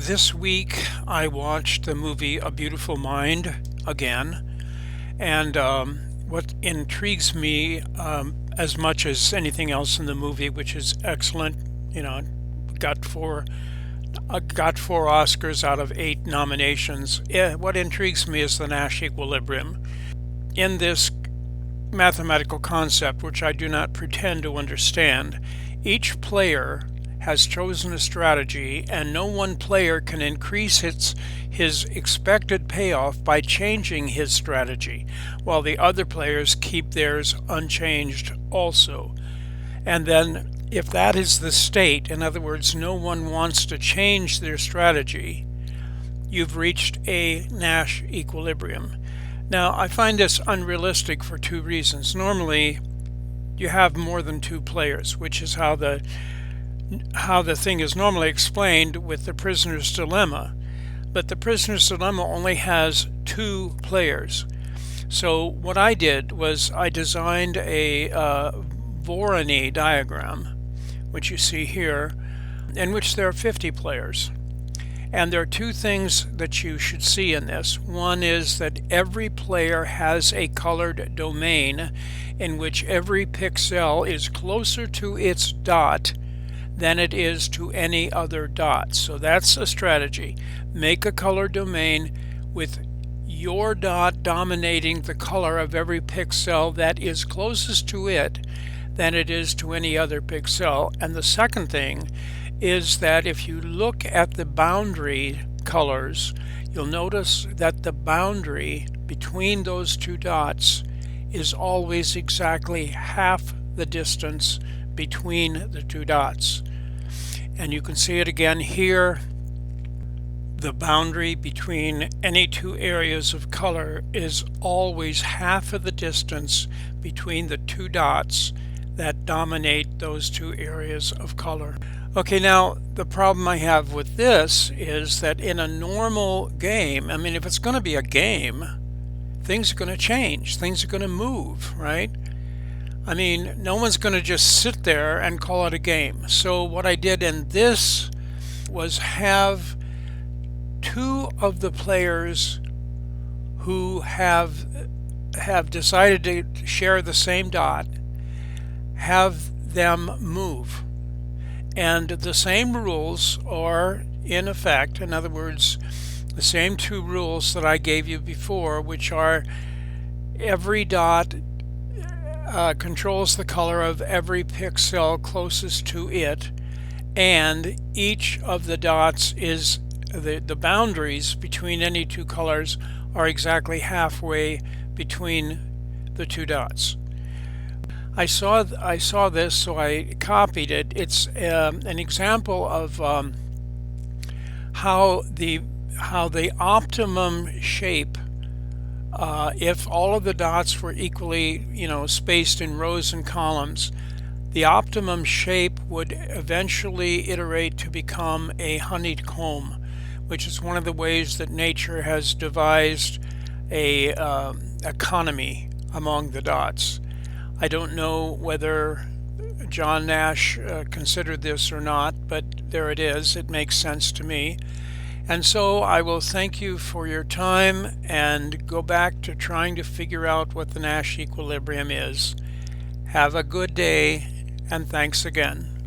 This week I watched the movie A Beautiful Mind again, and what intrigues me as much as anything else in the movie, which is excellent, you know, got four got 4 Oscars out of 8 nominations. What intrigues me is the Nash equilibrium. In this mathematical concept, which I do not pretend to understand, each player has chosen a strategy, and no one player can increase his expected payoff by changing his strategy, while the other players keep theirs unchanged also. And then, if that is the state, in other words, no one wants to change their strategy, you've reached a Nash equilibrium. Now, I find this unrealistic for 2 reasons. Normally, you have more than 2 players, which is how the thing is normally explained with the prisoner's dilemma. But the prisoner's dilemma only has 2 players. So what I did was I designed a Voronoi diagram, which you see here, in which there are 50 players. And there are 2 things that you should see in this. One is that every player has a colored domain in which every pixel is closer to its dot than it is to any other dot. So that's a strategy. Make a color domain with your dot dominating the color of every pixel that is closest to it than it is to any other pixel. And the second thing is that if you look at the boundary colors, you'll notice that the boundary between those 2 dots is always exactly half the distance between the 2 dots. And you can see it again here. The boundary between any 2 areas of color is always half of the distance between the 2 dots that dominate those 2 areas of color. Okay, now the problem I have with this is that in a normal game, I mean, if it's going to be a game, things are going to change, things are going to move, right? I mean, no one's going to just sit there and call it a game. So what I did in this was have 2 of the players who have decided to share the same dot, have them move. And the same rules are in effect. In other words, the same 2 rules that I gave you before, which are every dot controls the color of every pixel closest to it, and each of the dots is the boundaries between any 2 colors are exactly halfway between the 2 dots. I saw this, so I copied it. It's an example of how the optimum shape, if all of the dots were equally, spaced in rows and columns, the optimum shape would eventually iterate to become a honeycomb, which is one of the ways that nature has devised a economy among the dots. I don't know whether John Nash considered this or not, but there it is. It makes sense to me. And so I will thank you for your time and go back to trying to figure out what the Nash equilibrium is. Have a good day, and thanks again.